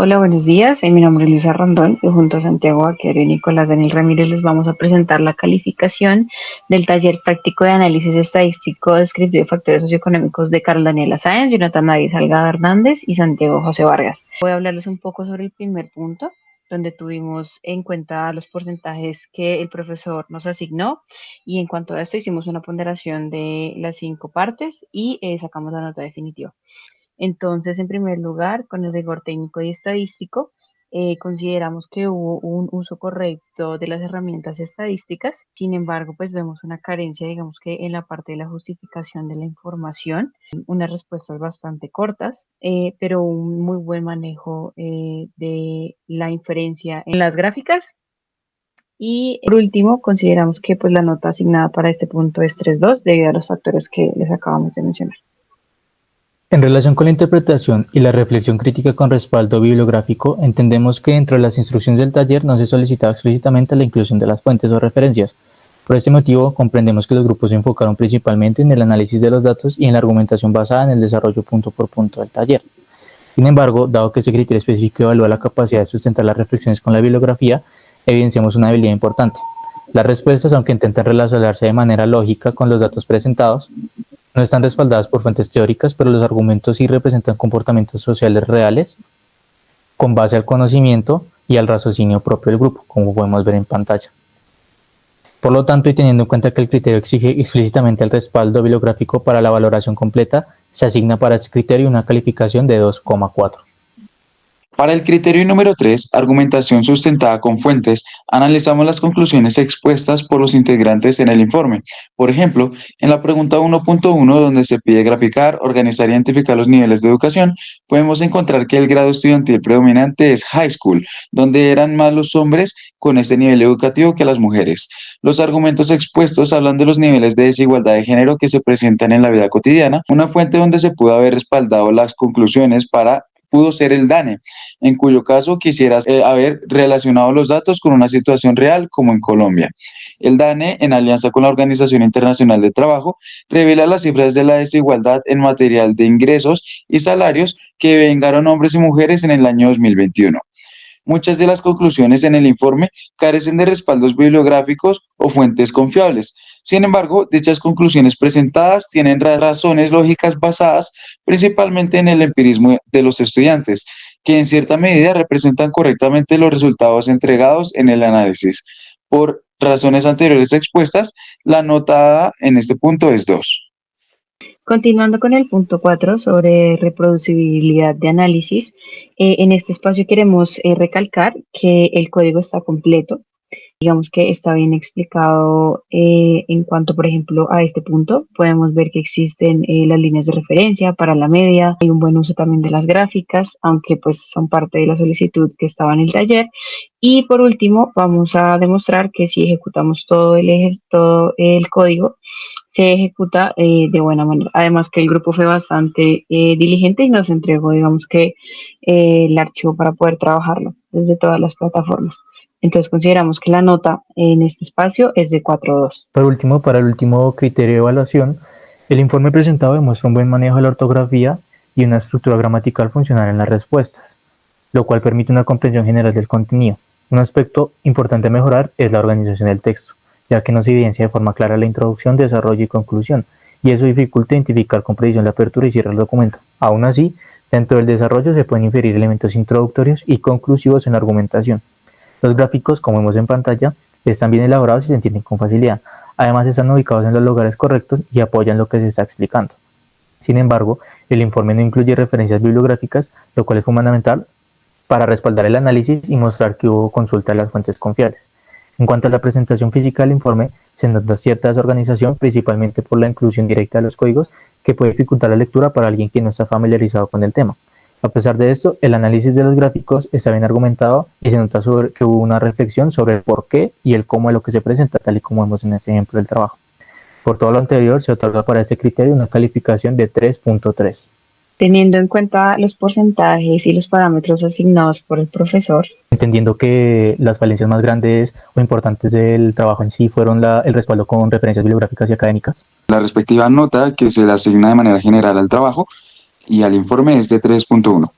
Hola, buenos días. Mi nombre es Luisa Rondón y junto a Santiago Vaquero y Nicolás Daniel Ramírez les vamos a presentar la calificación del taller práctico de análisis estadístico descriptivo de factores socioeconómicos de Carlos Daniela Sáenz, Jonathan David Salgado Hernández y Santiago José Vargas. Voy a hablarles un poco sobre el primer punto, donde tuvimos en cuenta los porcentajes que el profesor nos asignó y en cuanto a esto hicimos una ponderación de las 5 partes y sacamos la nota definitiva. Entonces, en primer lugar, con el rigor técnico y estadístico, consideramos que hubo un uso correcto de las herramientas estadísticas. Sin embargo, pues vemos una carencia, digamos que en la parte de la justificación de la información, unas respuestas bastante cortas, pero un muy buen manejo de la inferencia en las gráficas. Y por último, consideramos que pues la nota asignada para este punto es 3.2 debido a los factores que les acabamos de mencionar. En relación con la interpretación y la reflexión crítica con respaldo bibliográfico, entendemos que dentro de las instrucciones del taller no se solicitaba explícitamente la inclusión de las fuentes o referencias. Por este motivo, comprendemos que los grupos se enfocaron principalmente en el análisis de los datos y en la argumentación basada en el desarrollo punto por punto del taller. Sin embargo, dado que este criterio específico evalúa la capacidad de sustentar las reflexiones con la bibliografía, evidenciamos una habilidad importante. Las respuestas, aunque intentan relacionarse de manera lógica con los datos presentados, no están respaldadas por fuentes teóricas, pero los argumentos sí representan comportamientos sociales reales con base al conocimiento y al raciocinio propio del grupo, como podemos ver en pantalla. Por lo tanto, y teniendo en cuenta que el criterio exige explícitamente el respaldo bibliográfico para la valoración completa, se asigna para este criterio una calificación de 2,4. Para el criterio número 3, argumentación sustentada con fuentes, analizamos las conclusiones expuestas por los integrantes en el informe. Por ejemplo, en la pregunta 1.1, donde se pide graficar, organizar y identificar los niveles de educación, podemos encontrar que el grado estudiantil predominante es high school, donde eran más los hombres con este nivel educativo que las mujeres. Los argumentos expuestos hablan de los niveles de desigualdad de género que se presentan en la vida cotidiana. Una fuente donde se pudo haber respaldado las conclusiones pudo ser el DANE, en cuyo caso quisieras haber relacionado los datos con una situación real como en Colombia. El DANE, en alianza con la Organización Internacional de Trabajo, revela las cifras de la desigualdad en material de ingresos y salarios que vengaron hombres y mujeres en el año 2021. Muchas de las conclusiones en el informe carecen de respaldos bibliográficos o fuentes confiables. Sin embargo, dichas conclusiones presentadas tienen razones lógicas basadas principalmente en el empirismo de los estudiantes, que en cierta medida representan correctamente los resultados entregados en el análisis. Por razones anteriores expuestas, la nota dada en este punto es 2. Continuando con el punto 4 sobre reproducibilidad de análisis, en este espacio queremos recalcar que el código está completo, digamos que está bien explicado en cuanto, por ejemplo, a este punto. Podemos ver que existen las líneas de referencia para la media, hay un buen uso también de las gráficas, aunque pues son parte de la solicitud que estaba en el taller. Y por último, vamos a demostrar que si ejecutamos todo el código, se ejecuta de buena manera. Además que el grupo fue bastante diligente y nos entregó, digamos que, el archivo para poder trabajarlo desde todas las plataformas. Entonces consideramos que la nota en este espacio es de 4.2. Por último, para el último criterio de evaluación, el informe presentado demuestra un buen manejo de la ortografía y una estructura gramatical funcional en las respuestas, lo cual permite una comprensión general del contenido. Un aspecto importante a mejorar es la organización del texto, ya que no se evidencia de forma clara la introducción, desarrollo y conclusión, y eso dificulta identificar con precisión la apertura y cierre del documento. Aún así, dentro del desarrollo se pueden inferir elementos introductorios y conclusivos en la argumentación. Los gráficos, como vemos en pantalla, están bien elaborados y se entienden con facilidad. Además, están ubicados en los lugares correctos y apoyan lo que se está explicando. Sin embargo, el informe no incluye referencias bibliográficas, lo cual es fundamental para respaldar el análisis y mostrar que hubo consulta de las fuentes confiables. En cuanto a la presentación física del informe, se nota cierta desorganización, principalmente por la inclusión directa de los códigos, que puede dificultar la lectura para alguien que no está familiarizado con el tema. A pesar de esto, el análisis de los gráficos está bien argumentado y se nota que hubo una reflexión sobre el por qué y el cómo de lo que se presenta, tal y como vemos en este ejemplo del trabajo. Por todo lo anterior, se otorga para este criterio una calificación de 3.3. Teniendo en cuenta los porcentajes y los parámetros asignados por el profesor, entendiendo que las falencias más grandes o importantes del trabajo en sí fueron el respaldo con referencias bibliográficas y académicas. La respectiva nota que se le asigna de manera general al trabajo y al informe es de 3.1.